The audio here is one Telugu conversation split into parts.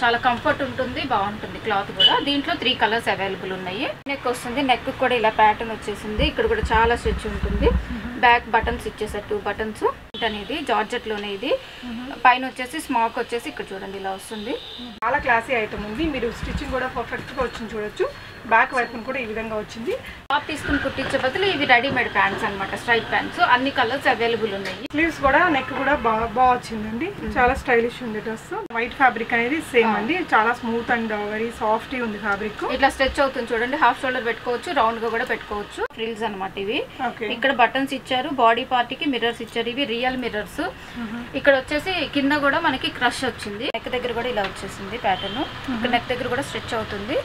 చాలా కంఫర్ట్ ఉంటుంది, బాగుంటుంది క్లాత్ కూడా. దీంట్లో 3 కలర్స్ అవైలబుల్ ఉన్నాయి. నెక్ వస్తుంది, నెక్ కూడా ఇలా ప్యాటర్న్ వచ్చేసింది. ఇక్కడ కూడా చాలా స్టిచ్ ఉంటుంది. బ్యాక్ బటన్స్ ఇచ్చేసారు, 2 బటన్స్ అనేది జార్జెట్ లోనే. ఇది పైన వచ్చేసి స్మాక్ వచ్చేసి ఇక్కడ చూడండి ఇలా వస్తుంది. చాలా క్లాసీ ఐటమ్ ఉంది. మీరు స్టిచ్చింగ్ కూడా పర్ఫెక్ట్ గా వచ్చింది చూడొచ్చు. బ్యాక్ వైపును కూడా ఈ విధంగా వచ్చింది. టాప్ తీసుకుని కుట్టించే బదులు ఇవి రెడీమేడ్ ప్యాంట్స్ అనమాట, స్ట్రైట్ ప్యాంట్స్. అన్ని కలర్స్ అవైలబుల్ ఉన్నాయి. స్లీవ్స్ కూడా నెక్ కూడా బాగా వచ్చిందండి. చాలా స్టైలిష్ ఉంది డ్రెస్. వైట్ ఫ్యాబ్రిక్ అనేది సేమ్ అండి. చాలా స్మూత్ అండ్ వెరీ సాఫ్ట్ ఉంది ఫ్యాబ్రిక్. ఇట్లా స్ట్రెచ్ అవుతుంది చూడండి. హాఫ్ షోల్డర్ పెట్టుకోవచ్చు, రౌండ్ గా కూడా పెట్టుకోవచ్చు. ఫ్రిల్స్ అనమాట ఇవి. ఇక్కడ బటన్స్ ఇచ్చారు, బాడీ పార్ట్ కి మిర్రర్స్ ఇచ్చారు. ఇవి రియల్ మిర్రర్స్. ఇక్కడ వచ్చేసి కింద కూడా మనకి క్రష్ వచ్చింది. నెక్ దగ్గర కూడా ఇలా వచ్చేసింది ప్యాటర్న్. ఇక్కడ నెక్ దగ్గర కూడా స్ట్రెచ్ అవుతుంది.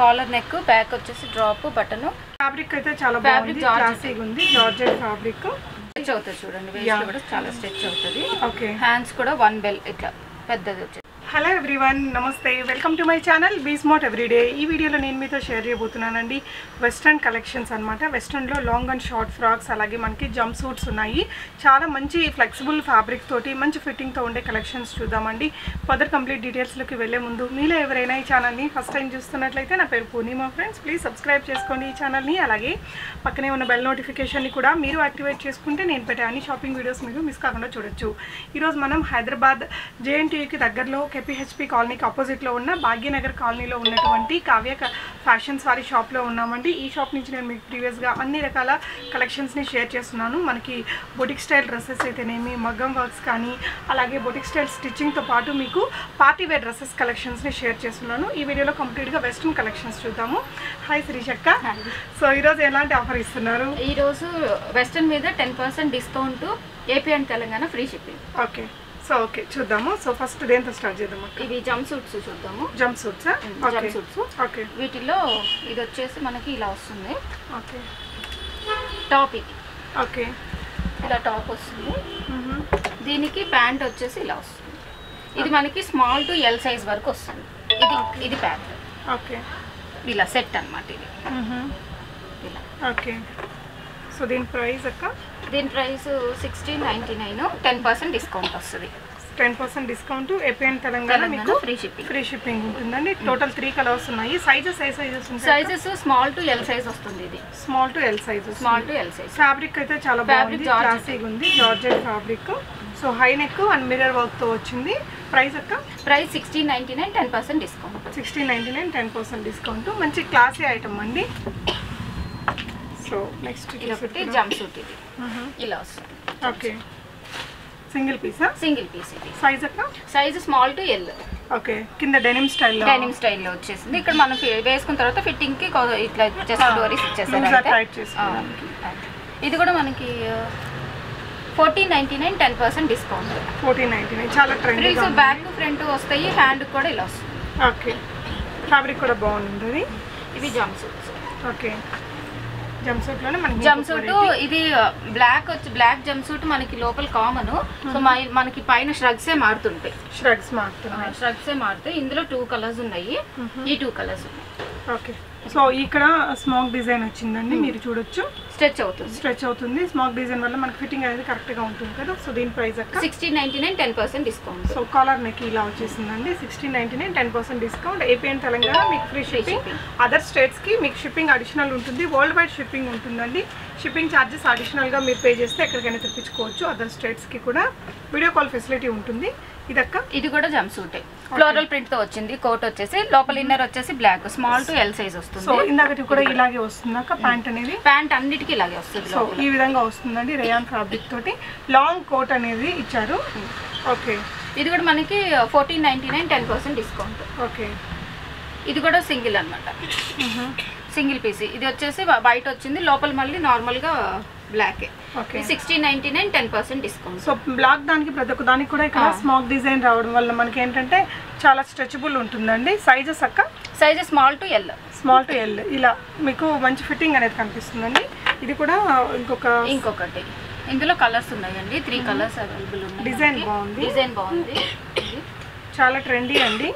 కాలర్ నెక్, బ్యాక్ వచ్చేసి డ్రాప్ బటన్. ఫ్యాబ్రిక్ అయితే చాలా బాగుంది, క్లాసీగా ఉంది. జార్జెట్ ఫ్యాబ్రిక్ స్ట్రెచ్ అవుతుంది చూడండి. వేస్ట్ కూడా చాలా స్ట్రెచ్ అవుతుంది. ఓకే, హ్యాండ్స్ కూడా 1 బెల్ ఇట్లా పెద్దది వచ్చేది. Hello everyone, namaste, welcome to my channel be smart everyday. ఈ వీడియోలో నేను మీతో షేర్ చేయబోతున్నానండి వెస్ట్రన్ కలెక్షన్స్ అనమాట. వెస్ట్రన్లో లాంగ్ అండ్ షార్ట్ ఫ్రాక్స్, అలాగే మనకి జంప్ సూట్స్ ఉన్నాయి. చాలా మంచి ఫ్లెక్సిబుల్ ఫ్యాబ్రిక్ తోటి మంచి ఫిట్టింగ్తో ఉండే కలెక్షన్స్ చూద్దామండి. ఫర్దర్ కంప్లీట్ డీటెయిల్స్లోకి వెళ్ళే ముందు మీలో ఎవరైనా ఈ ఛానల్ని ఫస్ట్ టైం చూస్తున్నట్లయితే నా పేరు పూర్ణిమ ఫ్రెండ్స్, ప్లీజ్ సబ్స్క్రైబ్ చేసుకోండి ఈ ఛానల్ని. అలాగే పక్కనే ఉన్న బెల్ నోటిఫికేషన్ని కూడా మీరు యాక్టివేట్ చేసుకుంటే నేను పెట్టే అన్ని షాపింగ్ వీడియోస్ మీరు మిస్ కాకుండా చూడొచ్చు. ఈరోజు మనం హైదరాబాద్ JNTUకి దగ్గరలో KPHP కాలనీకి ఆపోజిట్లో ఉన్న భాగ్యనగర్ కాలనీలో ఉన్నటువంటి కావ్య ఫ్యాషన్స్ వారి షాప్లో ఉన్నామండి. ఈ షాప్ నుంచి నేను మీకు ప్రీవియస్గా అన్ని రకాల కలెక్షన్స్ని షేర్ చేస్తున్నాను. మనకి బొటిక్ స్టైల్ డ్రెస్సెస్ అయితేనేమి, మగ్గం వర్క్స్ కానీ, అలాగే బొటిక్ స్టైల్ స్టిచ్చింగ్తో పాటు మీకు పార్టీ వేర్ డ్రెస్సెస్ కలెక్షన్స్ని షేర్ చేస్తున్నాను. ఈ వీడియోలో కంప్లీట్గా వెస్ట్రన్ కలెక్షన్స్ చూద్దాము. హాయ్ శ్రీశక్క. సో ఈరోజు ఎలాంటి ఆఫర్ ఇస్తున్నారు? ఈరోజు వెస్ట్రన్ మీద 10% discount, AP and Telangana free shipping. Okay, so okay చూద్దాము. సో ఫస్ట్ దేంతో స్టార్ట్ చేద్దాము? ఇవి జంప్ సూట్స్ చూద్దాము. Jump suits. Jump suits. Okay, వీటిలో ఇది వచ్చేసి మనకి ఇలా వస్తుంది. ఓకే, టాప్ ఇది. ఓకే, ఇలా టాప్ వస్తుంది. దీనికి ప్యాంట్ వచ్చేసి ఇలా వస్తుంది. ఇది మనకి స్మాల్ టు L సైజ్ వరకు వస్తుంది. ఇది ప్యాంట్. ఓకే, ఇలా సెట్ అనమాట ఇది. ఇలా. ఓకే, సో దీని ప్రైస్ అక్క? దీని ప్రైస్ 1699, 10% డిస్కౌంట్ వస్తుంది. 10% డిస్కౌంట్, ఏపీ అండ్ తెలంగాణ మీకు ఫ్రీ షిప్పింగ్ ఉంటుందండి. టోటల్ 3 కలర్స్ ఉన్నాయి. సైజెస్ ఏ సైజెస్ ఉంటాయి? Sizes small to L size వస్తుంది. ఇది small to L size. Small to L size. Fabric అయితే చాలా బాగుంది, క్లాసీగా ఉంది. Georgette fabric. So high neck and mirror work తో వచ్చింది. ప్రైస్ అక్క? Price 1699, 10% discount. 1699, 10% డిస్కౌంట్. మంచి క్లాసీ ఐటమ్ అండి. So next jump suit. ఇది ఇలా వస్తుంది. Okay, single Pisa? Single piece. ఇది సైజ్ అక్క? Size small to L. Okay, కింద డెనిమ్ స్టైల్లో వచ్చేసింది. ఇక్కడ మనం వేసుకున్న తర్వాత ఫిట్టింగ్ కి ఇట్లా జస్ట్ డోరీస్ ఇచ్చేసారు. ఇది కూడా మనకి 1499, 10% డిస్కౌంట్. 1499, చాలా ట్రెండీ. బ్యాక్ ఫ్రంట్ వస్తాయి, హ్యాండ్ కూడా ఇలా వస్తుంది. ఓకే, ఫ్యాబ్రిక్ కూడా బాగుంది. ఇవి jump suits. Okay, jump suit లోనే మనకి జంప్ సూట్. ఇది బ్లాక్ వచ్చి బ్లాక్ జంప్ సూట్ మనకి లోపల కామన్. సో మనకి పైన ష్రగ్సే మారుతుంటాయి. ష్రగ్సే మారుతాయి. ఇందులో 2 కలర్స్ ఉన్నాయి. ఈ 2 కలర్స్ ఉన్నాయి. ఓకే, సో ఇక్కడ స్మాక్ డిజైన్ వచ్చిందండి. మీరు చూడొచ్చు, స్ట్రెచ్ అవుతుంది. స్మాక్ డిజైన్ వల్ల మనకి ఫిట్టింగ్ అనేది కరెక్ట్ గా ఉంటుంది కదా. సో దీని ప్రైస్ అక్క? 1699, 10% డిస్కౌంట్. సో కాలర్ నెక్ ఇలా వచ్చేసిందండి. 1699, 10% డిస్కౌంట్. ఏపీ అండ్ తెలంగాణ మీకు ఫ్రీ షిప్పింగ్. అదర్ స్టేట్స్ కి మీకు షిప్పింగ్ అడిషనల్ ఉంటుంది. వరల్డ్ వైడ్ షిప్పింగ్ ఉంటుందండి. షిప్పింగ్ ఛార్జెస్ అడిషనల్ గా మీరు పే చేస్తే ఎక్కడికైనా తెప్పించుకోవచ్చు. అదర్ స్టేట్స్ కి కూడా వీడియో కాల్ ఫెసిలిటీ ఉంటుంది. ఇదక్క? ఇది కూడా జంప్ సూటే. ఫ్లోరల్ ప్రింట్ తో వచ్చింది. కోట్ వచ్చేసి లోపల ఇన్నర్ వచ్చేసి black, small to L size వస్తుంది. సో ఇందాకటి కూడా ఇలాగే వస్తుంది అక్క. ప్యాంట్ అనేది? ప్యాంట్ అన్నిటికీ ఇలాగే వస్తుంది. సో ఈ విధంగా వస్తుందండి. రేయాన్ ఫ్యాబ్రిక్ తోటి లాంగ్ కోట్ అనేది ఇచ్చారు. ఓకే, ఇది కూడా మనకి 1499, 10% డిస్కౌంట్. ఓకే, ఇది కూడా సింగిల్ అన్నమాట. Single piece. ఇది వచ్చేసి వైట్ వచ్చింది, లోపల మళ్ళీ నార్మల్ గా బ్లాక్. 1699, 10% డిస్కౌంట్. సో బ్లాక్ దానికి ప్రతి ఒక్క దానికి కూడా ఇక్కడ స్మాక్ డిజైన్ రావడం వల్ల మనకి ఏంటంటే చాలా స్ట్రెచబుల్ ఉంటుందండి. సైజెస్ అక్క? Sizes small to L. ఇలా మీకు మంచి ఫిట్టింగ్ అనేది కనిపిస్తుందండి. ఇది కూడా ఇంకొకటి. ఇందులో కలర్స్ ఉన్నాయండి. 3 కలర్స్ అవైలబుల్ ఉన్నాయి. డిజైన్ బాగుంది. చాలా ట్రెండీ అండి.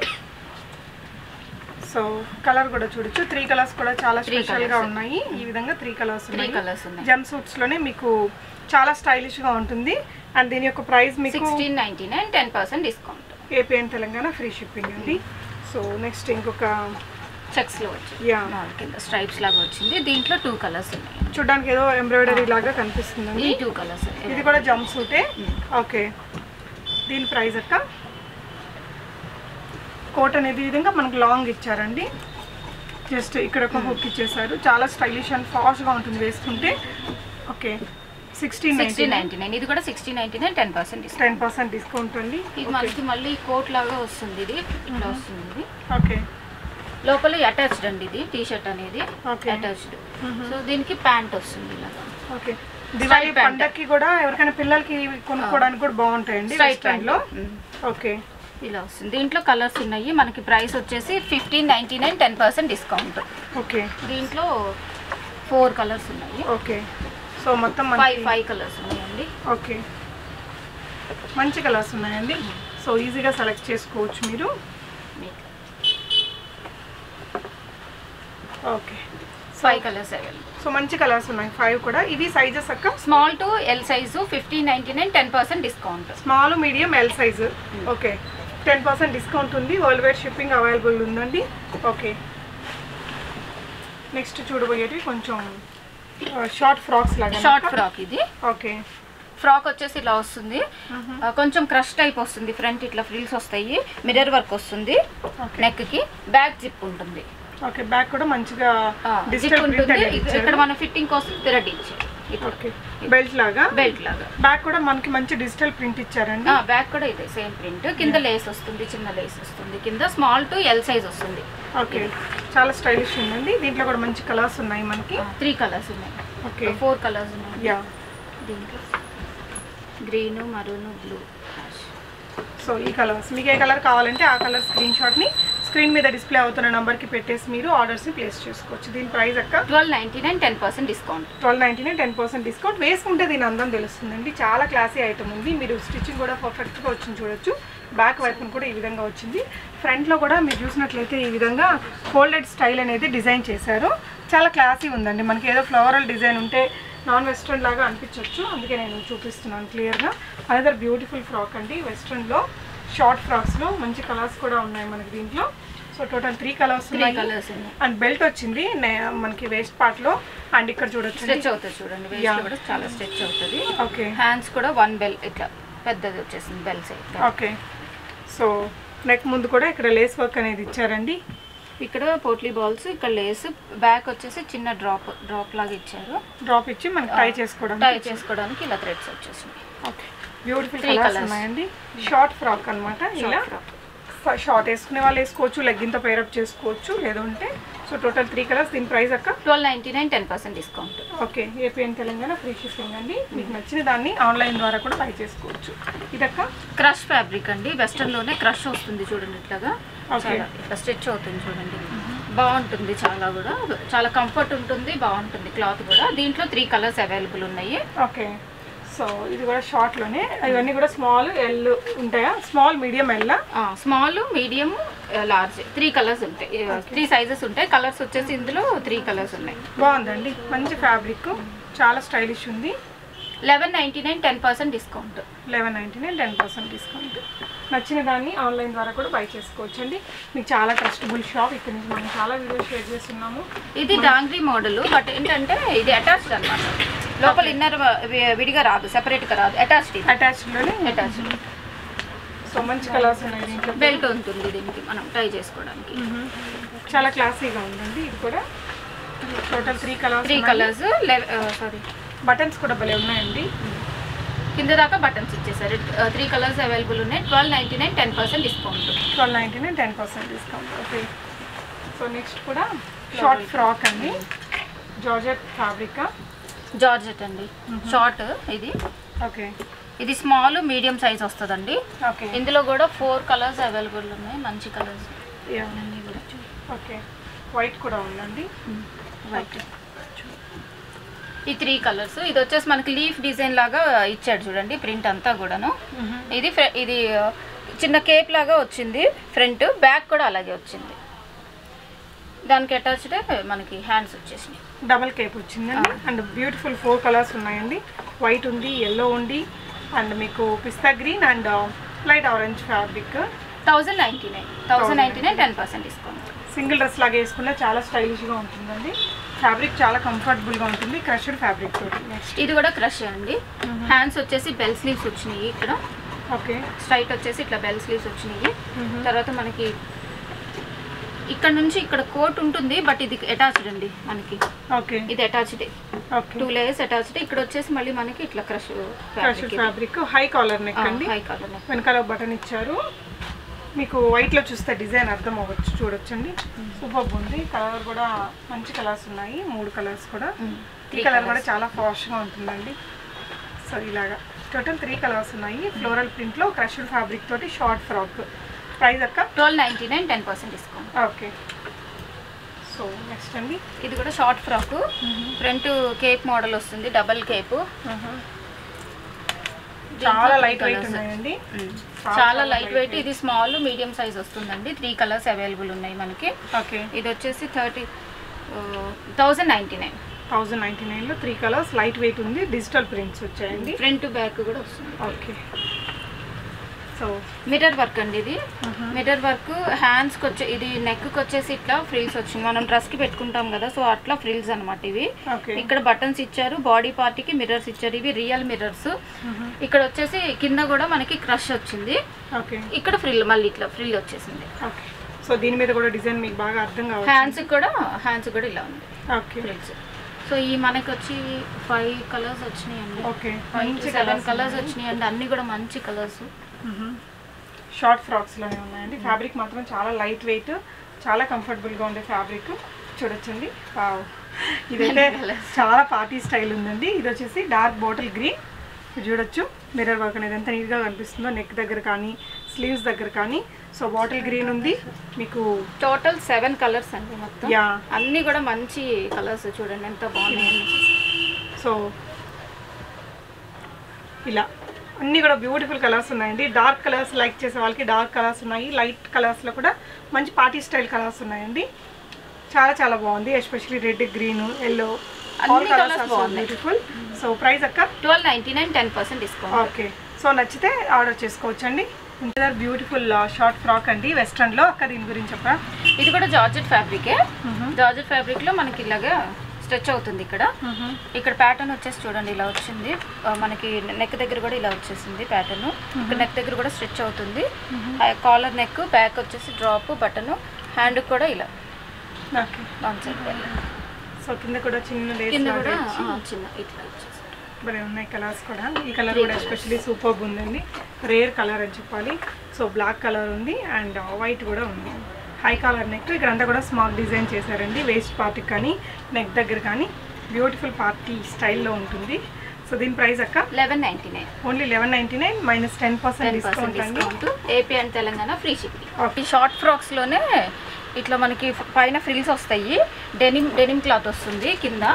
సో కలర్ కూడా చూడొచ్చు. 3 కలర్స్ కూడా చాలా స్పెషల్ గా ఉన్నాయి. ఈ విధంగా 3 కలర్స్ ఉన్నాయి. జంప్ సూట్స్ లోనే మీకు చాలా స్టైలిష్ గా ఉంటుంది. అండ్ దీని యొక్క ప్రైస్ మీకు 1699, 10% discount. AP and Telangana free shipping అండి. సో నెక్స్ట్ ఇంకొక చెక్స్లో వచ్చింది, కింద స్ట్రైప్స్ లాగా వచ్చింది. దీంట్లో 2 కలర్స్ ఉన్నాయి. చూడడానికి ఏదో ఎంబ్రాయిడరీ లాగా కనిపిస్తుందండి. ఈ 2 కలర్స్. ఇది కూడా జంప్ సూటే. ఓకే, దీని ప్రైస్ అక్క కోట్ అనేది ఈ విధంగా మనకు లాంగ్ ఇచ్చారండి. జస్ట్ ఇక్కడ ఒక హుక్ ఇచ్చేసారు. చాలా స్టైలిష్ అండ్ ఫాస్ట్గా ఉంటుంది వేసుకుంటే. ఓకే, 1699. ఇది కూడా 1699, 10% డిస్కౌంట్ అండి. ఇది మనకి మళ్ళీ కోట్ లాగా వస్తుంది. ఇది ఇట్లా వస్తుంది. ఇది ఓకే, లోపల అటాచ్డ్ అండి. ఇది టీ షర్ట్ అనేది అటాచ్డ్. సో దీనికి ప్యాంట్ వస్తుంది ఇలాగా. ఓకే, దివాళీ పండక్కి కూడా ఎవరికైనా పిల్లలకి కొనుక్కోవడానికి కూడా బాగుంటాయండి లో. ఓకే, ఇలా వస్తుంది. దీంట్లో కలర్స్ ఉన్నాయి. మనకి ప్రైస్ వచ్చేసి 1599, 10% డిస్కౌంట్. ఓకే, దీంట్లో 4 కలర్స్ ఉన్నాయి. ఓకే, సో మొత్తం 5 కలర్స్ ఉన్నాయండి. ఓకే, మంచి కలర్స్ ఉన్నాయండి. సో ఈజీగా సెలెక్ట్ చేసుకోవచ్చు మీరు. Okay, 5 colours available. సో మంచి కలర్స్ ఉన్నాయి 5 కూడా. ఇవి సైజెస్ అక్క small to L size 1599, 10% discount. Small, medium, L size. Okay, 10% discount ఉంది. వరల్డ్ వైడ్ షిప్పింగ్ అవైలబుల్ ఉందండి. ఓకే, నెక్స్ట్ చూడబోయేది కొంచెం షార్ట్ ఫ్రాక్స్ లాగా. షార్ట్ ఫ్రాక్ ఇది. ఓకే, ఫ్రాక్ వచ్చేసి ఇలా వస్తుంది. కొంచెం క్రష్ టైప్ వస్తుంది. ఫ్రంట్ ఇట్లా ఫ్రిల్స్ వస్తాయి. మిర్రర్ వర్క్ వస్తుంది. నెక్ కి బ్యాక్ జిప్ ఉంటుంది. ఓకే, బ్యాక్ కూడా మంచిగా జిప్ ఉంటుంది. ఇక్కడ మన ఫిట్టింగ్ కోసం థ్రెడ్ ఇచ్చారు. ఓకే, బెల్ట్ లాగా. బ్యాక్ కూడా మనకి మంచి డిజిటల్ ప్రింట్ ఇచ్చారండి. బ్యాక్ కూడా ఇదే సేమ్ ప్రింట్. కింద లేస్ వస్తుంది, చిన్న లేస్ వస్తుంది. కింద స్మాల్ టు ఎల్ సైజ్ వస్తుంది. ఓకే, చాలా స్టైలిష్ ఉందండి. దీంట్లో కూడా మంచి కలర్స్ ఉన్నాయి మనకి. 3 కలర్స్ ఉన్నాయి. ఓకే, 4 కలర్స్ ఉన్నాయి. యా, దీంట్లో గ్రీన్, మరూన్, బ్లూ. సో ఈ కలర్స్ మీకు ఏ కలర్ కావాలంటే ఆ కలర్ స్క్రీన్ షాట్ని స్క్రీన్ మీద డిస్ప్లే అవుతున్న నెంబర్కి పెట్టేసి మీరు ఆర్డర్స్ని ప్లేస్ చేసుకోవచ్చు. దీని ప్రైస్ అక్క 1299, 10% డిస్కౌంట్. 1299, 10% డిస్కౌంట్. వేసుకుంటే దీని అందం తెలుస్తుందండి. చాలా క్లాసీ ఐటమ్ ఉంది. మీరు స్టిచ్చింగ్ కూడా పర్ఫెక్ట్గా వచ్చింది చూడొచ్చు. బ్యాక్ వైపును కూడా ఈ విధంగా వచ్చింది. ఫ్రంట్లో కూడా మీరు చూసినట్లయితే ఈ విధంగా ఫోల్డెడ్ స్టైల్ అనేది డిజైన్ చేశారు. చాలా క్లాసీ ఉందండి. మనకి ఏదో ఫ్లవరల్ డిజైన్ ఉంటే నాన్ వెస్ట్రన్ లాగా అనిపించవచ్చు. అందుకే నేను చూపిస్తున్నాను క్లియర్గా. అనదర్ బ్యూటిఫుల్ ఫ్రాక్ అండి. వెస్ట్రన్లో షార్ట్ ఫ్రాక్స్లో మంచి కలర్స్ కూడా ఉన్నాయి మనకి దీంట్లో. సో టోటల్ 3 కలర్స్ ఉన్నాయి. అండ్ బెల్ట్ వచ్చింది మనకి వేస్ట్ పార్ట్లో. అండ్ ఇక్కడ చూడొచ్చు, స్ట్రెచ్ అవుతుంది చూడండి. వేస్ట్ కూడా చాలా స్ట్రెచ్ అవుతుంది. ఓకే, హ్యాండ్స్ కూడా 1 బెల్ ఇట్లా పెద్దది వచ్చేసింది bell size. Okay, so neck ముందు కూడా ఇక్కడ లేస్ వర్క్ అనేది ఇచ్చారండి. ఇక్కడ పోట్లీ బాల్స్, ఇక్కడ లేస్. బ్యాక్ వచ్చేసి చిన్న డ్రాప్ లాగా ఇచ్చారు. డ్రాప్ ఇచ్చి మనకి టై చేసుకోవడానికి ఇలా థ్రెడ్స్ వచ్చేసింది. ఓకే, బ్యూటిఫుల్ కలర్స్ ఉన్నాయండి. షార్ట్ ఫ్రాక్ అనమాట. ఇలా షార్ట్ వేసుకునే వాళ్ళు వేసుకోవచ్చు, లెగ్గిన్తో పేరప్ చేసుకోవచ్చు లేదంటే. So total 3 colours. దీని ప్రైస్ అక్క 1299, 10% discount. Okay, AP and Telangana free shipping అండి. మీకు నచ్చిన దాన్ని ఆన్లైన్ ద్వారా కూడా బై చేసుకోవచ్చు. ఇదక్క క్రష్ ఫ్యాబ్రిక్ అండి. వెస్టర్న్లోనే క్రష్ వస్తుంది చూడండి. ఇట్లా స్ట్రెచ్ అవుతుంది చూడండి. బాగుంటుంది. చాలా కంఫర్ట్ ఉంటుంది. బాగుంటుంది క్లాత్ కూడా. దీంట్లో 3 కలర్స్ అవైలబుల్ ఉన్నాయి. ఓకే, సో ఇది కూడా షార్ట్లోనే. ఇవన్నీ కూడా స్మాల్, ఎల్ ఉంటాయా? Small, medium, L. Small, medium, large 3 colours ఉంటాయి. 3 సైజెస్ ఉంటాయి. కలర్స్ వచ్చేసి ఇందులో 3 కలర్స్ ఉన్నాయి. బాగుందండి. మంచి ఫ్యాబ్రిక్, చాలా స్టైలిష్ ఉంది. 1199, 10% డిస్కౌంట్. 1199, 10% డిస్కౌంట్. నచ్చిన దాన్ని ఆన్లైన్ ద్వారా కూడా బై చేసుకోవచ్చు అండి. మీకు చాలా ట్రస్టబుల్ షాప్. ఇక్కడ నుంచి మనం చాలా వీడియోస్ షేర్ చేస్తున్నాము. ఇది డాంగ్రీ మోడల్. బట్ ఏంటంటే ఇది అటాచ్డ్ అనమాట. లోపల ఇన్నర్ విడిగా రాదు, సెపరేట్గా రాదు. అటాచ్డ్లోనే అటాచ్డ్. సో మంచి కలర్స్ ఉన్నాయి. దీంట్లో బెల్ట్ ఉంటుంది దీనికి మనం టై చేసుకోవడానికి. చాలా క్లాసీగా ఉందండి. ఇది కూడా టోటల్ 3 కలర్స్. సారీ, బటన్స్ కూడా భలే ఉన్నాయండి. కింద దాకా బటన్స్ ఇచ్చేసారు. 3 కలర్స్ అవైలబుల్ ఉన్నాయి. 1299, 10% discount. 1299, 10% discount. Okay, so next కూడా షార్ట్ ఫ్రాక్ అండి. Georgette fabric. జార్జెట్ అండి. షార్ట్ ఇది. ఓకే, ఇది స్మాల్, మీడియం సైజ్ వస్తుందండి. ఓకే, ఇందులో కూడా 4 కలర్స్ అవైలబుల్ ఉన్నాయి. మంచి కలర్స్. ఓకే, వైట్ కూడా ఉందండి. వైట్. ఈ 3 కలర్స్. ఇది వచ్చేసి మనకి లీఫ్ డిజైన్ లాగా ఇచ్చాడు చూడండి. ప్రింట్ అంతా కూడాను. ఇది చిన్న కేప్ లాగా వచ్చింది ఫ్రంట్. బ్యాక్ కూడా అలాగే వచ్చింది. దానికి అటాచ్డ్ మనకి హ్యాండ్స్ వచ్చేసినాయి. డబల్ కేప్ వచ్చిందండి. అండ్ బ్యూటిఫుల్ 4 కలర్స్ ఉన్నాయండి. వైట్ ఉంది, ఎల్లో ఉంది, అండ్ మీకు pista green and light orange fabric. 1099 10% discount. Single dress లాగా వేసుకున్నా చాలా స్టైలిష్గా ఉంటుందండి. ఫ్యాబ్రిక్ చాలా కంఫర్టబుల్గా ఉంటుంది, క్రష్డ్ ఫ్యాబ్రిక్ తోటి. నెక్స్ట్ ఇది కూడా క్రష్ అండి. హ్యాండ్స్ వచ్చేసి బెల్ స్లీవ్స్ వచ్చినాయి ఇక్కడ. ఓకే, స్ట్రైట్ వచ్చేసి ఇట్లా బెల్ స్లీవ్స్ వచ్చినాయి. తర్వాత మనకి ఇక్కడ నుంచి ఇక్కడ కోట్ ఉంటుంది, బట్ ఇది అటాచ్డ్ అండి మనకి. ఓకే, ఇది అటాచ్డ్, 2 లేయర్స్ అటాచ్డ్. ఇక్కడ వచ్చేసి మళ్ళీ మనకి ఇట్లా crush fabric, high collar neck అండి. హై కాలర్ నెక్, వెనకాల బటన్ ఇచ్చారు. మీకు వైట్లో చూస్తే డిజైన్ అర్థం అవ్వచ్చు, చూడొచ్చండి. సూపర్ ఉంది. కలర్ కూడా మంచి కలర్స్ ఉన్నాయి, 3 కలర్స్ కూడా. ఈ కలర్ కూడా చాలా ఫాస్ట్గా ఉంటుందండి. సో ఇలాగా టోటల్ 3 కలర్స్ ఉన్నాయి. ఫ్లోరల్ ప్రింట్లో క్రష్డ్ ఫ్యాబ్రిక్ తోటి షార్ట్ ఫ్రాక్. ప్రైస్ అక్క 1299 10% డిస్కౌంట్. ఓకే, సో నెక్స్ట్ అండి ఇది కూడా short frock. Front Cape model వస్తుంది, డబల్ కేప్. చాలా లైట్ వెయిట్ ఉన్నాయండి, చాలా లైట్ వెయిట్. ఇది స్మాల్ మీడియం సైజ్ వస్తుందండి. 3 కలర్స్ అవైలబుల్ ఉన్నాయి మనకి. ఓకే, ఇది వచ్చేసి 1099లో 3 కలర్స్, లైట్ వెయిట్ ఉంది. డిజిటల్ ప్రింట్స్ వచ్చాయండి, ఫ్రంట్ బ్యాక్ కూడా వస్తుంది. ఓకే, సో మిర్రర్ వర్క్ అండి. ఇది మిర్రర్ వర్క్. హ్యాండ్స్కి వచ్చే, ఇది నెక్కి వచ్చేసి ఇట్లా ఫ్రిల్స్ వచ్చింది. మనం డ్రెస్కి పెట్టుకుంటాం కదా, సో అట్లా ఫ్రిల్స్ అనమాట ఇవి. ఇక్కడ బటన్స్ ఇచ్చారు, బాడీ పార్టీకి మిర్రర్స్ ఇచ్చారు. ఇవి రియల్ మిర్రర్స్. ఇక్కడ వచ్చేసి కింద కూడా మనకి క్రష్ వచ్చింది. ఇక్కడ ఫ్రిల్, మళ్ళీ ఇట్లా ఫ్రిల్ వచ్చేసింది. సో దీని మీద కూడా డిజైన్ మీకు బాగా అర్థం కావాలి. హ్యాండ్స్ కూడా ఇలా ఉంది ఫ్రిల్స్. సో ఈ మనకి వచ్చి 5 కలర్స్ వచ్చినాయండి. ఓకే, 7 కలర్స్ వచ్చినాయండి. అన్ని కూడా మంచి కలర్స్. షార్ట్ ఫ్రాక్స్లోనే ఉన్నాయండి. ఫ్యాబ్రిక్ మాత్రం చాలా లైట్ వెయిట్, చాలా కంఫర్టబుల్గా ఉండే ఫ్యాబ్రిక్. చూడొచ్చండి, ఇదైతే చాలా పార్టీ స్టైల్ ఉందండి. ఇది వచ్చేసి డార్క్ బాటిల్ గ్రీన్. చూడొచ్చు మిర్రర్ వర్క్ అనేది ఎంత నీట్గా కనిపిస్తుందో, నెక్ దగ్గర కానీ స్లీవ్స్ దగ్గర కానీ. సో బాటిల్ గ్రీన్ ఉంది మీకు. టోటల్ 7 కలర్స్ అండి మొత్తం. అన్నీ కూడా మంచి కలర్స్, చూడండి ఎంత బాగున్నాయి. సో ఇలా అన్నీ కూడా బ్యూటిఫుల్ కలర్స్ ఉన్నాయండి. డార్క్ కలర్స్ లైక్ చేసే వాళ్ళకి డార్క్ కలర్స్ ఉన్నాయి, లైట్ కలర్స్లో కూడా మంచి పార్టీ స్టైల్ కలర్స్ ఉన్నాయండి. చాలా చాలా బాగుంది. Especially red, green, yellow, all colours beautiful. So price అక్క 1299 10% డిస్కౌంట్. ఓకే, సో నచ్చితే ఆర్డర్ చేసుకోవచ్చండి. ఇంటర్ బ్యూటిఫుల్ షార్ట్ ఫ్రాక్ అండి, వెస్ట్రన్లో. అక్క దీని గురించి చెప్పరా? ఇది కూడా జార్జెట్ ఫ్యాబ్రికే. జార్జెట్ ఫ్యాబ్రిక్లో మనకి ఇలాగా స్ట్రెచ్ అవుతుంది. ఇక్కడ ప్యాటర్న్ వచ్చేసి చూడండి ఇలా వచ్చింది. మనకి నెక్ దగ్గర కూడా ఇలా వచ్చేసింది ప్యాటర్న్. ఇక్కడ నెక్ దగ్గర కూడా స్ట్రెచ్ అవుతుంది. కాలర్ నెక్, బ్యాక్ వచ్చేసి డ్రాప్, బటన్, హ్యాండ్ కూడా ఇలా. సో కింద కూడా చిన్న ఇట్లా భలే ఉన్నాయి కలర్స్ కూడా. ఈ కలర్ కూడా ఎస్పెషల్లీ సూపర్ ఉందండి, రేర్ కలర్ అని చెప్పాలి. సో బ్లాక్ కలర్ ఉంది అండ్ వైట్ కూడా ఉంది. High collar neck. ఇక్కడ అంతా కూడా స్మాల్ డిజైన్ చేశారండి. వేస్ట్ పార్ట్కి కానీ నెక్ దగ్గర కానీ బ్యూటిఫుల్ పార్టీ స్టైల్లో ఉంటుంది. సో దీని ప్రైస్ అక్క 1199. ఓన్లీ 1199 మైనస్ 10% డిస్కౌంట్ అండి. AP and Telangana free shipping. ఈ షార్ట్ ఫ్రాక్స్లోనే ఇట్లా మనకి పైన ఫ్రిల్స్ వస్తాయి. డెనిమ్ క్లాత్ వస్తుంది కింద.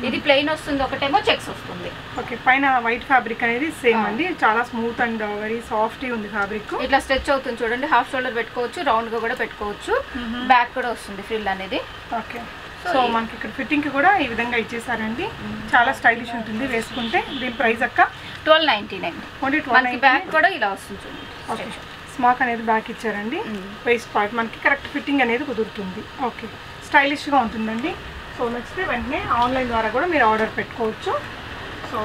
ఇది ప్లెయిన్ వస్తుంది, ఒకటేమో చెక్స్ వస్తుంది. ఓకే, పైన వైట్ ఫ్యాబ్రిక్ అనేది సేమ్ అండి. చాలా స్మూత్ అండ్ వెరీ సాఫ్ట్ ఉంది ఫ్యాబ్రిక్. ఇట్లా స్ట్రెచ్ అవుతుంది చూడండి. హాఫ్ షోల్డర్ పెట్టుకోవచ్చు, రౌండ్ గా కూడా పెట్టుకోవచ్చు. బ్యాక్ కూడా వస్తుంది ఫ్రిల్ అనేది. ఓకే, సో మనకి ఇక్కడ ఫిట్టింగ్ కి కూడా ఈ విధంగా ఇచ్చేసారండి. చాలా స్టైలిష్ ఉంటుంది వేసుకుంటే. దీని ప్రైస్ అక్క 1299. ఓన్లీ 1299. బ్యాక్ కూడా ఇలా వస్తుంది చూడండి. ఓకే, స్మాక్ అనేది బ్యాక్ ఇచ్చారండి. వేస్ట్ పార్ట్ మనకి కరెక్ట్ ఫిట్టింగ్ అనేది కుదురుతుంది. ఓకే, స్టైలిష్గా ఉంటుందండి. సో నచ్చితే వెంటనే ఆన్లైన్ ద్వారా కూడా మీరు ఆర్డర్ పెట్టుకోవచ్చు. సో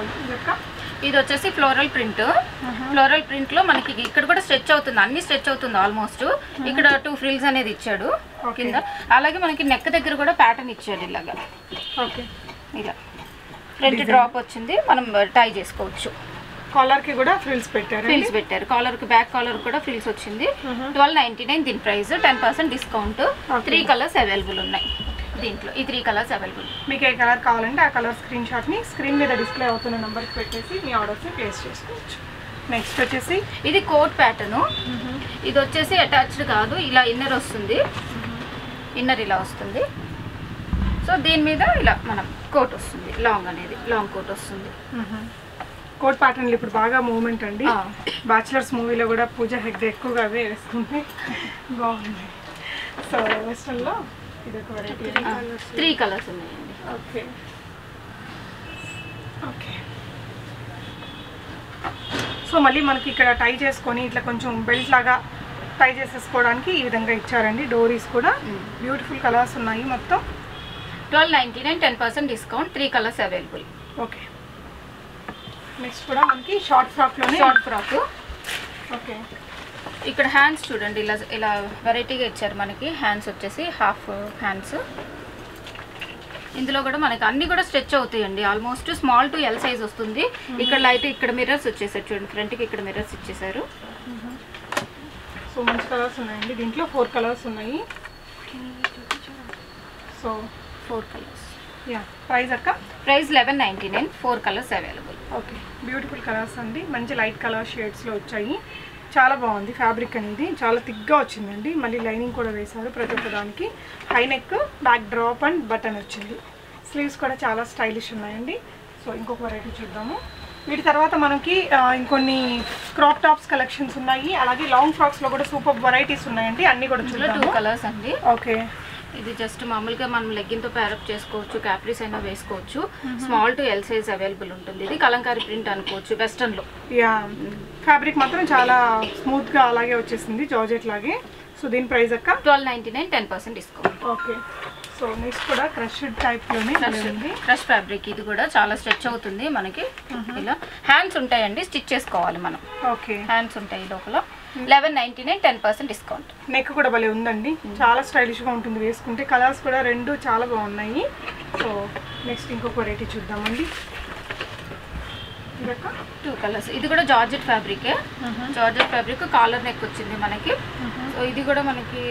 ఇది వచ్చేసి ఫ్లోరల్ ప్రింట్. ఫ్లోరల్ ప్రింట్లో మనకి ఇక్కడ కూడా స్ట్రెచ్ అవుతుంది, అన్ని స్ట్రెచ్ అవుతుంది ఆల్మోస్ట్. ఇక్కడ 2 ఫ్రిల్స్ అనేది ఇచ్చాడు కింద. అలాగే మనకి నెక్ దగ్గర కూడా ప్యాటర్న్ ఇచ్చాడు ఇలాగా. ఓకే, ఇలా ఫ్రంట్ డ్రాప్ వచ్చింది, మనం టై చేసుకోవచ్చు. కాలర్ కి కూడా ఫ్రిల్స్ పెట్టారు. కాలర్ కి, బ్యాక్ కాలర్ కూడా ఫ్రిల్స్ వచ్చింది. 1299 దీని ప్రైస్. 10% డిస్కౌంట్. 3 కలర్స్ అవైలబుల్ ఉన్నాయి దీంట్లో. ఈ 3 కలర్స్ అవైలబుల్. మీకు ఏ కలర్ కావాలంటే ఆ కలర్ స్క్రీన్ షాట్ ని స్క్రీన్ మీద డిస్ప్లే అవుతున్న నెంబర్కి పెట్టేసి మీ ఆర్డర్స్ ప్లేస్ చేసుకోవచ్చు. నెక్స్ట్ వచ్చేసి ఇది కోట్ ప్యాటర్న్. ఇది వచ్చేసి అటాచ్డ్ కాదు, ఇలా ఇన్నర్ వస్తుంది. ఇన్నర్ ఇలా వస్తుంది. సో దీని మీద ఇలా మనం కోట్ వస్తుంది, లాంగ్ అనేది లాంగ్ కోట్ వస్తుంది. కోట్ ప్యాటర్న్లు ఇప్పుడు బాగా మూవ్మెంట్ అండి. బ్యాచిలర్స్ మూవీలో కూడా పూజ హెగ్డే ఎక్కువగా అవే వేసుకుంటే బాగుంది. సో వెస్ట్రన్లో ఇది ఒక వెరైటీ. 3 కలర్స్ ఉన్నాయండి. Okay, okay. సో మళ్ళీ మనకి ఇక్కడ టై చేసుకొని ఇట్లా కొంచెం బెల్ట్ లాగా టై చేసేసుకోవడానికి ఈ విధంగా ఇచ్చారండి. డోరీస్ కూడా బ్యూటిఫుల్ కలర్స్ ఉన్నాయి. మొత్తం 1299 10% discount. 3 colours available. Okay, next కూడా మనకి షార్ట్ ఫ్రాక్లోనే షార్ట్ ఫ్రాక్. ఓకే, ఇక్కడ హ్యాండ్స్ చూడండి ఇలా ఇలా వెరైటీగా ఇచ్చారు మనకి. హ్యాండ్స్ వచ్చేసి హాఫ్ హ్యాండ్స్. ఇందులో కూడా మనకి అన్ని కూడా స్ట్రెచ్ అవుతాయండి. Almost small to L size వస్తుంది. ఇక్కడ లైట్ ఇక్కడ మిర్రర్స్ వచ్చేసారు చూడండి, ఫ్రంట్కి ఇక్కడ మిర్రర్స్ ఇచ్చేసారు. సో మంచి కలర్స్ ఉన్నాయండి. దీంట్లో 4 కలర్స్ ఉన్నాయి. So 4 colours. యా, ప్రైస్ అక్క? Price 1199. 4 colours available. Okay, beautiful colours అండి. మంచి లైట్ కలర్ షేడ్స్లో వచ్చాయి. చాలా బాగుంది. ఫ్యాబ్రిక్ అనేది చాలా థిక్గా వచ్చిందండి. మళ్ళీ లైనింగ్ కూడా వేశారు ప్రతి ఒక్క దానికి. High neck, back drop and button వచ్చింది. స్లీవ్స్ కూడా చాలా స్టైలిష్ ఉన్నాయండి. సో ఇంకొక వెరైటీ చూద్దాము. వీటి తర్వాత మనకి ఇంకొన్ని క్రాప్ టాప్స్ కలెక్షన్స్ ఉన్నాయి. అలాగే లాంగ్ ఫ్రాక్స్లో కూడా సూపర్ వెరైటీస్ ఉన్నాయండి. అన్నీ కూడా చూద్దాము. 2 కలర్స్ అండి. ఓకే, ఇది జస్ట్ మామూలుగా మనం లెగ్గిన్తో ప్యారప్ చేసుకోవచ్చు, క్యాప్రీస్ అయినా వేసుకోవచ్చు. Small to L size available ఉంటుంది. ఇది కలంకారీ ప్రింట్ అనుకోవచ్చు వెస్టర్న్లో. యా, ఫ్యాబ్రిక్ మాత్రం చాలా స్మూత్గా అలాగే వచ్చేసింది, జార్జెట్ లాగే. సో దీని ప్రైస్ అక్క? 1299 10% డిస్కౌంట్. ఓకే, సో నెక్స్ట్ కూడా క్రష్డ్ టైప్లోనే ఉంది. Crush fabric. ఇది కూడా చాలా స్ట్రెచ్ అవుతుంది మనకి. ఇలా హ్యాండ్స్ ఉంటాయండి, స్టిచ్ చేసుకోవాలి మనం. ఓకే, హ్యాండ్స్ ఉంటాయి లోపల. 1199 10% డిస్కౌంట్. నెక్ కూడా భలే ఉందండి, చాలా స్టైలిష్గా ఉంటుంది వేసుకుంటే. కలర్స్ కూడా 2 చాలా బాగున్నాయి. సో నెక్స్ట్ ఇంకొక వెరైటీ చూద్దామండి. 2 కలర్స్. ఇది కూడా జార్జెట్ ఫ్యాబ్రికే. జార్జెట్ ఫ్యాబ్రిక్ కాలర్ నెక్ వచ్చింది మనకి. సో ఇది కూడా మనకి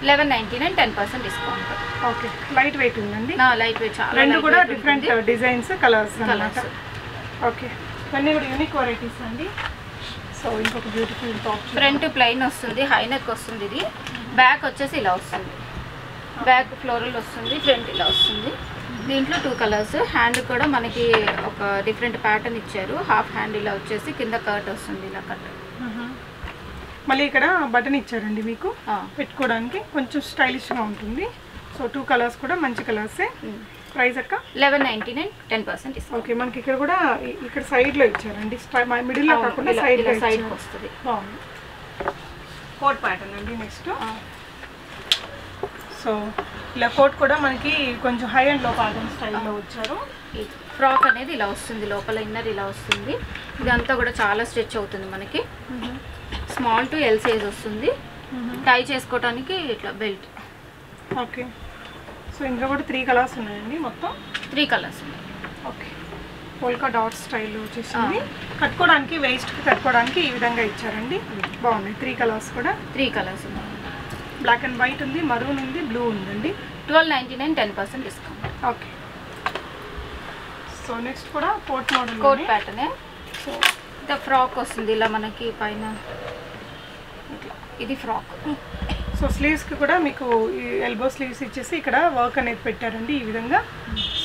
1199 10% డిస్కౌంట్. ఓకే, లైట్ వెయిట్ ఉందండి. Light weight. చాలా 2 కూడా డిఫరెంట్ డిజైన్స్, కలర్స్ అన్నమాట. ఓకే, ఇవన్నీ కూడా యూనిక్ వెరైటీస్ అండి. సో ఇంకొక బ్యూటిఫుల్ టాప్. ఫ్రంట్ ప్లెయిన్ వస్తుంది, హై నెక్ వస్తుంది. ఇది బ్యాక్ వచ్చేసి ఇలా వస్తుంది. బ్యాక్ ఫ్లోరల్ వస్తుంది, ఫ్రంట్ ఇలా వస్తుంది. దీంట్లో 2 కలర్స్. హ్యాండ్ కూడా మనకి ఒక డిఫరెంట్ ప్యాటర్న్ ఇచ్చారు. హాఫ్ హ్యాండ్ ఇలా వచ్చేసి కింద కట్ వస్తుంది, ఇలా కట్. మళ్ళీ ఇక్కడ బటన్ ఇచ్చారండి మీకు పెట్టుకోవడానికి, కొంచెం స్టైలిష్గా ఉంటుంది. సో 2 కలర్స్ కూడా మంచి కలర్సే. ప్రైస్ అక్క? 1199 10% డిస్కౌంట్. ఓకే, మనకి ఇక్కడ కూడా ఇక్కడ సైడ్లో ఇచ్చారండి, మిడిల్లో కాకుండా సైడ్కి వస్తుంది. బాగుంది. కోట్ ప్యాటర్న్ అండి. నెక్స్ట్ సో ఇలా కోట్ కూడా మనకి కొంచెం హై అండ్ లో ప్యాటర్న్ స్టైల్లో వచ్చారు. ఫ్రాక్ అనేది ఇలా వస్తుంది, లోపల ఇన్నర్ ఇలా వస్తుంది. ఇదంతా కూడా చాలా స్ట్రెచ్ అవుతుంది మనకి. స్మాల్ టు ఎల్ సైజ్ వస్తుంది. టై చేసుకోవడానికి ఇట్లా బెల్ట్. ఓకే, సో ఇంకా కూడా 3 కలర్స్ ఉన్నాయండి. మొత్తం 3 కలర్స్ ఉన్నాయి. ఓకే, పోల్కా డాట్ స్టైల్ వచ్చేసింది. కట్టుకోవడానికి, వేస్ట్కి కట్టుకోవడానికి ఈ విధంగా ఇచ్చారండి. బాగున్నాయి. 3 కలర్స్ కూడా. 3 కలర్స్ ఉన్నాయి. బ్లాక్ అండ్ వైట్ ఉంది, మరూన్ ఉంది, బ్లూ ఉందండి. 1299 10% డిస్కౌంట్. ఓకే, సో నెక్స్ట్ కూడా కోట్ మోడల్, కోట్ ప్యాటర్నే. సో ఇది ఫ్రాక్ వస్తుంది ఇలా మనకి పైన. ఇది ఫ్రాక్. సో స్లీవ్స్కి కూడా మీకు ఈ ఎల్బో స్లీవ్స్ ఇచ్చేసి ఇక్కడ వర్క్ అనేది పెట్టారండి ఈ విధంగా.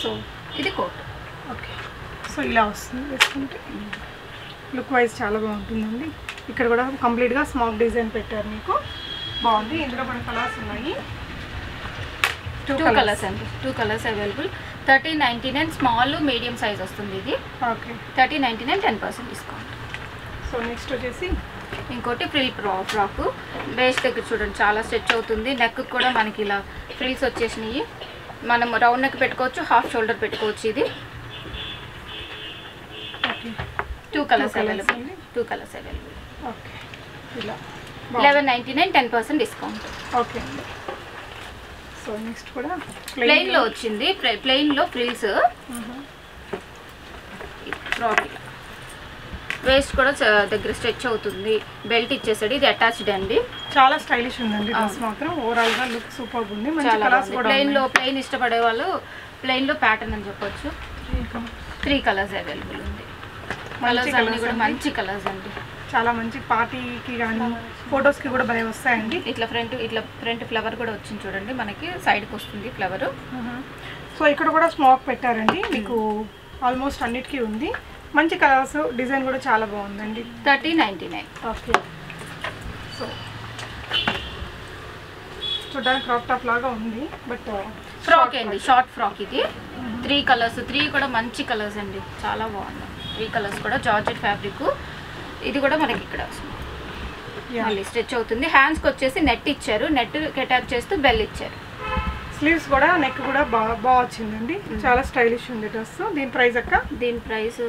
సో ఇది కోట్. ఓకే, సో ఇలా వస్తుంది వేసుకుంటే. లుక్ వైజ్ చాలా బాగుంటుందండి. ఇక్కడ కూడా కంప్లీట్గా స్మాక్ డిజైన్ పెట్టారు మీకు. బాగుంది. ఇందులో కూడా కలర్స్ ఉన్నాయి. 2 కలర్స్ అండి. 2 colours available. 1399 small medium size వస్తుంది ఇది. Okay, 1399 10% discount. సో నెక్స్ట్ వచ్చేసి ఇంకోటి ఫ్రిల్ ఫ్రాక్. బేస్ దగ్గర చూడండి చాలా స్ట్రెచ్ అవుతుంది. నెక్ కూడా మనకి ఇలా ఫ్రిల్స్ వచ్చేసినాయి. మనం రౌండ్ నెక్ పెట్టుకోవచ్చు, హాఫ్ షోల్డర్ పెట్టుకోవచ్చు. ఇది okay, 2 colours available. 2 colours available. Okay, ఇలా 1199 10% డిస్కౌంట్. ఓకే, సో నెక్స్ట్ కూడా ప్లెయిన్లో వచ్చింది. ప్లెయిన్లో ఫ్రిల్స్. ఫ్రాక్ ఇలా వేస్ట్ కూడా దగ్గర స్ట్రెచ్ అవుతుంది. బెల్ట్ ఇచ్చేసాడు. ఇది అటాచ్డ్ అండి. చాలా స్టైలిష్ ఉందండి డ్రెస్ మాత్రం. ఓవరాల్ గా లుక్ సూపర్ ఉంది. మంచి కలర్స్ కూడా ప్లెయిన్ ఇష్టపడే వాళ్ళు ప్లెయిన్ లో ప్యాటర్న్ అని చెప్పొచ్చు. 3 కలర్స్ అవైలబుల్ ఉంది. కలర్స్ అన్ని కూడా మంచి కలర్స్ అండి. చాలా మంచి పార్టీకి కానీ ఫొటోస్ కి కూడా భలే వస్తాయండి. ఇట్లా ఫ్రంట్ ఫ్లవర్ కూడా వచ్చింది చూడండి మనకి. సైడ్ కి వస్తుంది ఫ్లవర్. సో ఇక్కడ కూడా స్మాక్ పెట్టారండి మీకు. ఆల్మోస్ట్ అన్నిటికీ ఉంది. మంచి కలర్స్, డిజైన్ కూడా చాలా బాగుందండి. 1399. ఓకే, సో చూడడానికి క్రాప్ టాప్ లాగా ఉంది. బట్ ఫ్రాక్ అండి, షార్ట్ ఫ్రాక్. ఇది 3 కలర్స్. 3 కూడా మంచి కలర్స్ అండి, చాలా బాగుంది. 3 కలర్స్ కూడా జార్జెట్ ఫ్యాబ్రిక్. ఇది కూడా మనకి ఇక్కడ మళ్ళీ స్ట్రెచ్ అవుతుంది. హ్యాండ్స్కి వచ్చేసి నెట్ ఇచ్చారు, నెట్ అటాచ్ చేస్తూ బెల్ ఇచ్చారు. స్లీవ్స్ కూడా నెక్ కూడా బాగా వచ్చిందండి, చాలా స్టైలిష్ ఉంది డ్రెస్. దీని ప్రైస్ అక్క? దీని ప్రైస్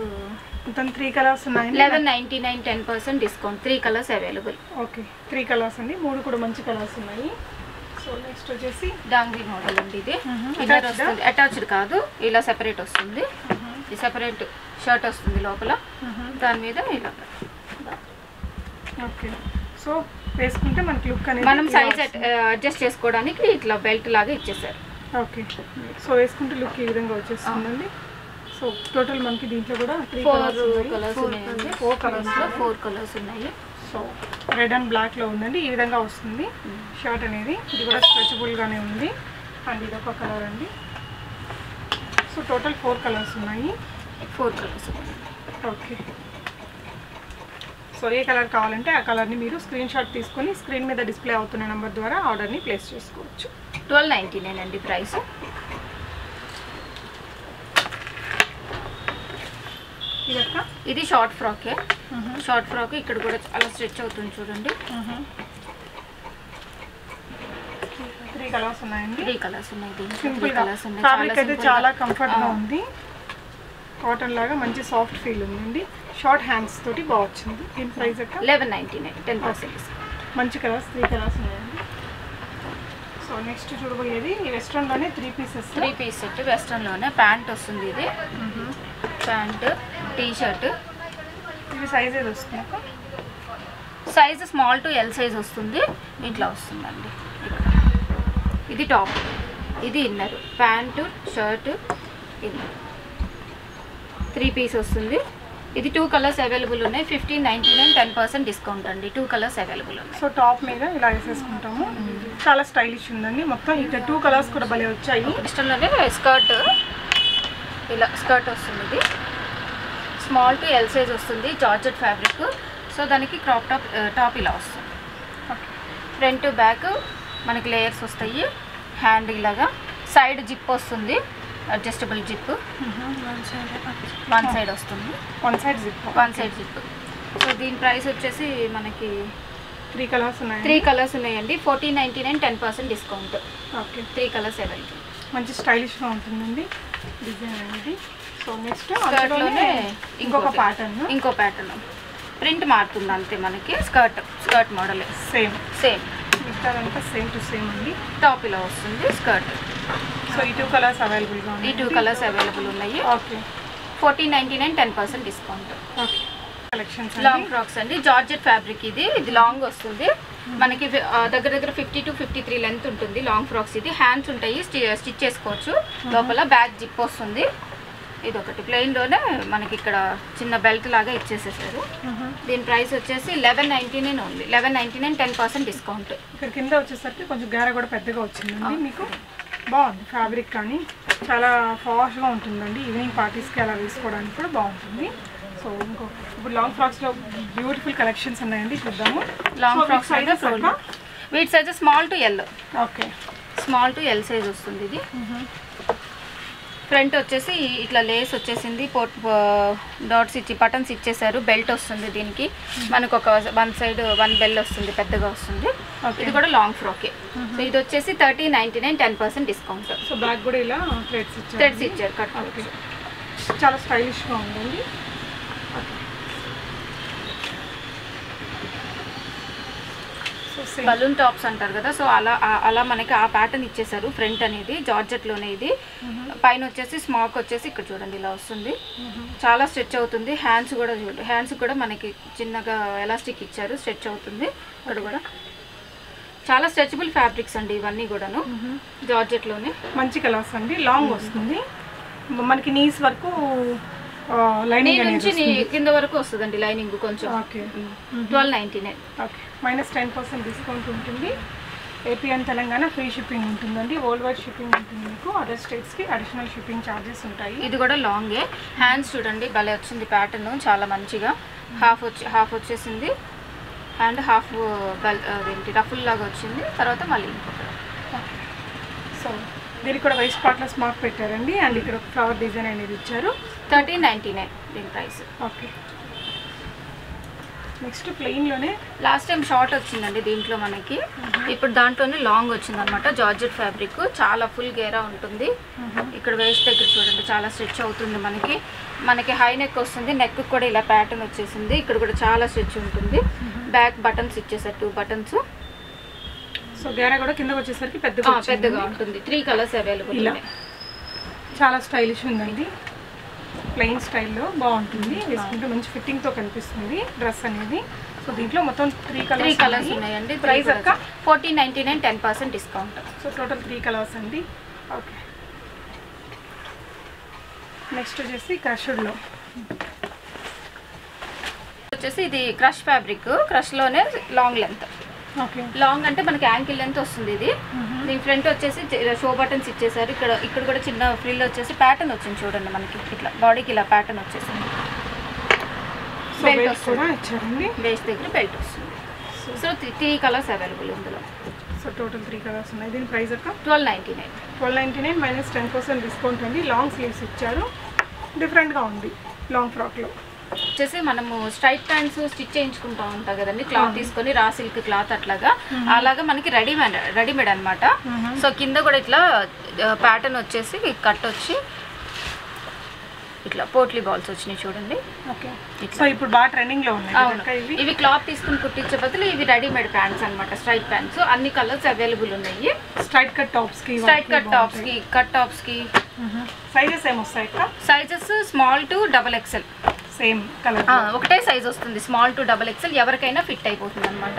మొత్తం 3 కలర్స్ ఉన్నాయి. 1199, 10% discount. 3 colours available. Okay, 3 colours అండి, 3 కూడా మంచి కలర్స్ ఉన్నాయి. సో నెక్స్ట్ వచ్చేసి డాంగ్రీ మోడల్ అండి. ఇది ఇన్నర్ వస్తుంది, అటాచ్డ్ కాదు, ఇలా సెపరేట్ వస్తుంది. ఈ సెపరేట్ షర్ట్ వస్తుంది లోపల, దాని మీద ఇలా. ఓకే, సో వేసుకుంటే మనకి లుక్ అనేది మనం సైజ్ అడ్జస్ట్ చేసుకోవడానికి ఇట్లా బెల్ట్ లాగా ఇచ్చేసారు. ఓకే, సో వేసుకుంటే లుక్ ఈ విధంగా వచ్చేస్తుందండి. సో టోటల్ మనకి దీంట్లో కూడా 4 కలర్స్ ఉన్నాయండి. 4 కలర్స్ ఉన్నాయి. సో రెడ్ అండ్ బ్లాక్లో ఉందండి, ఈ విధంగా వస్తుంది షర్ట్ అనేది. ఇది కూడా స్ట్రెచబుల్గానే ఉంది. అండ్ ఇది ఒక కలర్ అండి. సో టోటల్ 4 కలర్స్ ఉన్నాయి. 4 కలర్స్. ఓకే, సో ఏ కలర్ కావాలంటే ఆ కలర్ని మీరు స్క్రీన్ షాట్ తీసుకొని స్క్రీన్ మీద డిస్ప్లే అవుతున్న నెంబర్ ద్వారా ఆర్డర్ని ప్లేస్ చేసుకోవచ్చు. 1299 అండి ప్రైస్. ఇది షార్ట్ ఫ్రాకే. షార్ట్ ఫ్రాక్ ఇక్కడ కూడా చాలా స్ట్రెచ్ అవుతుంది చూడండి. 3 కలర్స్ ఉన్నాయండి. 3 కలర్స్ ఉన్నాయి. సింపుల్ కలర్స్ ఉన్నాయి. ఫ్యాబ్రిక్ అయితే చాలా కంఫర్ట్గా ఉంది, కాటన్ లాగా మంచి సాఫ్ట్ ఫీల్ ఉందండి. షార్ట్ హ్యాండ్స్ తోటి బాగా వచ్చింది. దీని ప్రైస్ అక్క? 1199, 10%. మంచి కలర్స్, 3 కలర్స్ ఉన్నాయండి. సో నెక్స్ట్ చూడబోయేది వెస్ట్రన్లోనే 3 పీసెస్. 3 పీస్ సెట్ వెస్ట్రన్లోనే. ప్యాంట్ వస్తుంది, ఇది ప్యాంట్, టీ షర్ట్. ఇది సైజ్ ఏది వస్తుంది? Size small to L size వస్తుంది. ఇట్లా వస్తుందండి. ఇది టాప్, ఇది inner. Pant, shirt, inner. 3 piece వస్తుంది. ఇది 2 కలర్స్ అవైలబుల్ ఉన్నాయి. 1599, 10% డిస్కౌంట్ అండి. 2 కలర్స్ అవైలబుల్ ఉన్నాయి. సో టాప్ మీద ఇలా వేసేసుకుంటాము. చాలా స్టైలిష్ ఉందండి. మొత్తం ఇక్కడ 2 కలర్స్ కూడా భలే వచ్చాయి. ఇష్టంలోనే స్కర్ట్, ఇలా స్కర్ట్ వస్తుంది. ఇది స్మాల్ టు ఎల్ సైజ్ వస్తుంది, జార్జెట్ ఫ్యాబ్రిక్. సో దానికి క్రాప్ టాప్ ఇలా వస్తుంది. ఫ్రంట్ బ్యాక్ మనకి లేయర్స్ వస్తాయి. హ్యాండ్ ఇలాగా, సైడ్ జిప్ వస్తుంది, అడ్జస్టబుల్ జిప్. వన్ సైడ్ వస్తుంది, వన్ సైడ్ జిప్. సో దీని ప్రైస్ వచ్చేసి మనకి 3 కలర్స్ ఉన్నాయి. 3 కలర్స్ ఉన్నాయండి. 1499, 10% డిస్కౌంట్. Okay, 3 colours available. మంచి స్టైలిష్గా ఉంటుందండి డిజైన్ అనేది. సో నెక్స్ట్ స్కర్ట్లోనే ఇంకొక ప్యాటర్న్ ప్రింట్ మారుతుంది అంతే. మనకి స్కర్ట్ మోడల్ సేమ్ మిగతాదంతా సేమ్ టు సేమ్ అండి. టాప్ ఇలా వస్తుంది స్కర్ట్. సో ఈ 2 కలర్స్ అవైలబుల్గా ఉన్నాయి. 2 కలర్స్ అవైలబుల్ ఉన్నాయి. Okay, 1499, 10% discount. Okay, collections long frocks అండి. Georgette fabric. ఇది లాంగ్ వస్తుంది మనకి. దగ్గర 50 to 53 లెంత్ ఉంటుంది లాంగ్ ఫ్రాక్స్. ఇది హ్యాండ్స్ ఉంటాయి, స్టిచ్ చేసుకోవచ్చు. లోపల బ్యాక్ జిప్ వస్తుంది. ఇది ఒకటి ప్లెయిన్లోనే మనకి ఇక్కడ చిన్న బెల్ట్ లాగా ఇచ్చేసేసారు. దీని ప్రైస్ వచ్చేసి 1199 ఓన్లీ. 1199, 10% డిస్కౌంట్. ఇక్కడ కింద వచ్చేసరికి కొంచెం గార కూడా పెద్దగా వచ్చిందండి. మీకు బాగుంది ఫ్యాబ్రిక్, కానీ చాలా ఫాస్ట్గా ఉంటుందండి. ఈవినింగ్ పార్టీస్కి అలా వేసుకోవడానికి కూడా బాగుంటుంది. సో ఇప్పుడు లాంగ్ ఫ్రాక్స్లో బ్యూటిఫుల్ కలెక్షన్స్ ఉన్నాయండి, చూద్దాము. లాంగ్ ఫ్రాక్స్ అయితే వీటి size small to L. Okay, small to L size వస్తుంది. ఇది ఫ్రంట్ వచ్చేసి ఇట్లా లేస్ వచ్చేసింది, డాట్స్ ఇచ్చి బటన్స్ ఇచ్చేసారు. బెల్ట్ వస్తుంది దీనికి. మనకు ఒక 1 సైడ్ 1 బెల్ వస్తుంది, పెద్దగా వస్తుంది. ఇది కూడా లాంగ్ ఫ్రాకే. సో ఇది వచ్చేసి 1399, 10% డిస్కౌంట్. సో బ్యాక్ కూడా ఇలా థ్రెడ్స్ ఇచ్చారు కట్. చాలా స్టైలిష్గా ఉందండి. బలూన్ టాప్స్ అంటారు కదా, సో అలా మనకి ఆ ప్యాటర్న్ ఇచ్చేసారు. ఫ్రంట్ అనేది జార్జెట్లోనే. ఇది పైన వచ్చేసి స్మాక్ వచ్చేసి ఇక్కడ చూడండి ఇలా వస్తుంది. చాలా స్ట్రెచ్ అవుతుంది. హ్యాండ్స్ కూడా చూడండి, హ్యాండ్స్ కూడా మనకి చిన్నగా ఎలాస్టిక్ ఇచ్చారు, స్ట్రెచ్ అవుతుంది. ఇక్కడ కూడా చాలా స్ట్రెచబుల్ ఫ్యాబ్రిక్స్ అండి ఇవన్నీ కూడాను. జార్జెట్లోనే మంచి కలర్స్ అండి. లాంగ్ వస్తుంది మనకి, నీస్ వరకు లైనింగ్ నుంచి కింద వరకు వస్తుందండి లైనింగ్ కొంచెం. ఓకే, 1299. ఓకే, -10% డిస్కౌంట్ ఉంటుంది. AP and Telangana free shipping ఉంటుందండి. వరల్డ్ వైడ్ షిప్పింగ్ ఉంటుంది. మీకు అదర్ స్టేట్స్కి అడిషనల్ షిప్పింగ్ ఛార్జెస్ ఉంటాయి. ఇది కూడా లాంగే. హ్యాండ్స్ చూడండి భలే వచ్చింది ప్యాటర్న్, చాలా మంచిగా. హాఫ్ వచ్చేసింది అండ్ హాఫ్ అదేంటి రఫుల్ లాగా వచ్చింది. తర్వాత మళ్ళీ ఇంకొక. సో దీనికి కూడా వైట్ పార్ట్లో స్మార్క్ పెట్టారండి. అండ్ ఇక్కడ ఒక ఫ్లవర్ డిజైన్ అనేది ఇచ్చారు. 1399 దీని ప్రైస్. ఓకే, నెక్స్ట్ ప్లెయిన్లోనే లాస్ట్ టైం షార్ట్ వచ్చిందండి దీంట్లో మనకి, ఇప్పుడు దాంట్లోనే లాంగ్ వచ్చింది అనమాట. జార్జెట్ ఫ్యాబ్రిక్, చాలా ఫుల్ గేరా ఉంటుంది. ఇక్కడ వేస్ట్ దగ్గర చూడండి చాలా స్ట్రెచ్ అవుతుంది మనకి హై నెక్ వస్తుంది, నెక్ కూడా ఇలా ప్యాటర్న్ వచ్చేసింది. ఇక్కడ కూడా చాలా స్ట్రెచ్ ఉంటుంది. బ్యాక్ బటన్స్ ఇచ్చేసారు 2 బటన్స్. సో గేరా కూడా కిందకి వచ్చేసరికి పెద్దగా ఉంటుంది. 3 కలర్స్ అవైలబుల్. చాలా స్టైలిష్ ఉందండి, ప్లెయిన్ స్టైల్లో బాగుంటుంది, వేసుకుంటే మంచి ఫిట్టింగ్తో కనిపిస్తుంది డ్రెస్ అనేది. సో దీంట్లో మొత్తం 3 కలర్స్ ఉన్నాయండి. ప్రైస్ అక్క 1499, 10% డిస్కౌంట్. సో టోటల్ 3 కలర్స్ అండి. ఓకే, నెక్స్ట్ వచ్చేసి క్రష్డ్లో వచ్చేసి ఇది క్రష్ ఫ్యాబ్రిక్, క్రష్లోనే లాంగ్ లెంత్. ఓకే, లాంగ్ అంటే మనకి యాంకిల్ లెంత్ వస్తుంది ఇది. దీని ఫ్రంట్ వచ్చేసి షో బటన్స్ ఇచ్చేసారు. ఇక్కడ కూడా చిన్న ఫ్రిల్ వచ్చేసి ప్యాటర్న్ వచ్చింది చూడండి మనకి, ఇట్లా బాడీకి ఇలా ప్యాటర్న్ వచ్చేసింది. బెల్ట్ వస్తుంది, బేస్ దగ్గర బెల్ట్ వస్తుంది. సో 3 కలర్స్ అవైలబుల్ ఇందులో. సో టోటల్ 3 కలర్స్ ఉన్నాయి. దీని ప్రైస్ అక్క 1299 మైనస్ 10% డిస్కౌంట్ అండి. లాంగ్ స్లీవ్స్ ఇచ్చారు, డిఫరెంట్గా ఉంది లాంగ్ ఫ్రాక్లో. వచ్చేసి మనము స్ట్రైట్ ప్యాంట్స్ స్టిచ్ చేయించుకుంటూ ఉంటాం కదండి, క్లాత్ తీసుకొని రా సిల్క్ క్లాత్ అలాగా మనకి రెడీమేడ్ అనమాట. సో కింద కూడా ఇట్లా ప్యాటర్న్ వచ్చేసి కట్ వచ్చి ఇట్లా పోట్లీ బాల్స్ వచ్చినాయి చూడండి. ఓకే, సో ఇప్పుడు బాగా ట్రెండింగ్లో ఉన్నాయి. అవును, ఇవి క్లాత్ తీసుకుని కుట్టించే బదులు ఇవి రెడీమేడ్ ప్యాంట్స్ అనమాట. స్ట్రైట్ ప్యాంట్స్ అన్ని కలర్స్ అవైలబుల్ ఉన్నాయి. స్ట్రైట్ కట్ టాప్స్కి కట్ టాప్స్కి సైజెస్ ఏమొస్తాయి? Sizes small to XXL same colour, ఒకటే సైజ్ వస్తుంది. స్మాల్ టు XXL ఎవరికైనా ఫిట్ అయిపోతుంది అనమాట.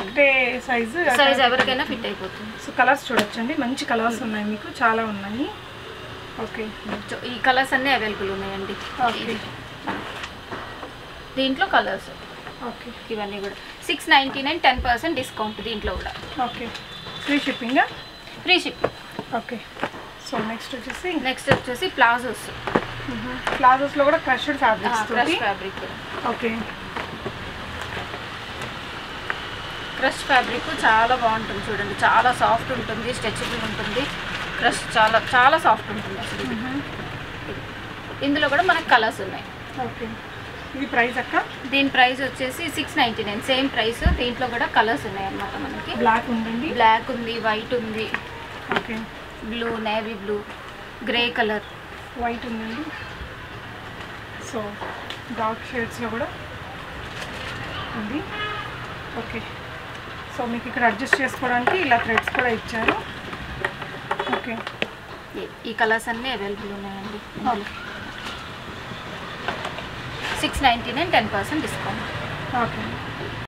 ఒకటే సైజ్ ఎవరికైనా ఫిట్ అయిపోతుంది. సో కలర్స్ చూడొచ్చండి, మంచి కలర్స్ ఉన్నాయి, మీకు చాలా ఉన్నాయి. ఓకే, ఈ కలర్స్ అన్నీ అవైలబుల్ ఉన్నాయండి. దీంట్లో కలర్స్ ఓకే, ఇవన్నీ కూడా 699, 10% డిస్కౌంట్ దీంట్లో కూడా. Okay, free shipping. Okay, so next వచ్చేసి ప్లాజోస్లో కూడా crushed fabric. Okay, crush fabric చాలా బాగుంటుంది చూడండి, చాలా సాఫ్ట్ ఉంటుంది, స్ట్రెచబుల్ ఉంటుంది. క్రష్ చాలా చాలా సాఫ్ట్ ఉంటుంది అసలు. ఇందులో కూడా మనకు కలర్స్ ఉన్నాయి. ఓకే, ఇది ప్రైస్ అక్క? దీని ప్రైస్ వచ్చేసి 699, సేమ్ ప్రైస్. దీంట్లో కూడా కలర్స్ ఉన్నాయి అన్నమాట మనకి. బ్లాక్ ఉందండి, బ్లాక్ ఉంది, వైట్ ఉంది, okay, blue, navy blue, grey colour, white ఉందండి. సో డార్క్ షేడ్స్లో కూడా ఉంది. ఓకే, సో మీకు ఇక్కడ అడ్జస్ట్ చేసుకోవడానికి ఇలా థ్రెడ్స్ కూడా ఇచ్చారు. ఓకే, ఈ కలర్స్ అన్నీ అవైలబుల్ ఉన్నాయండి. 699, 10% డిస్కౌంట్. ఓకే.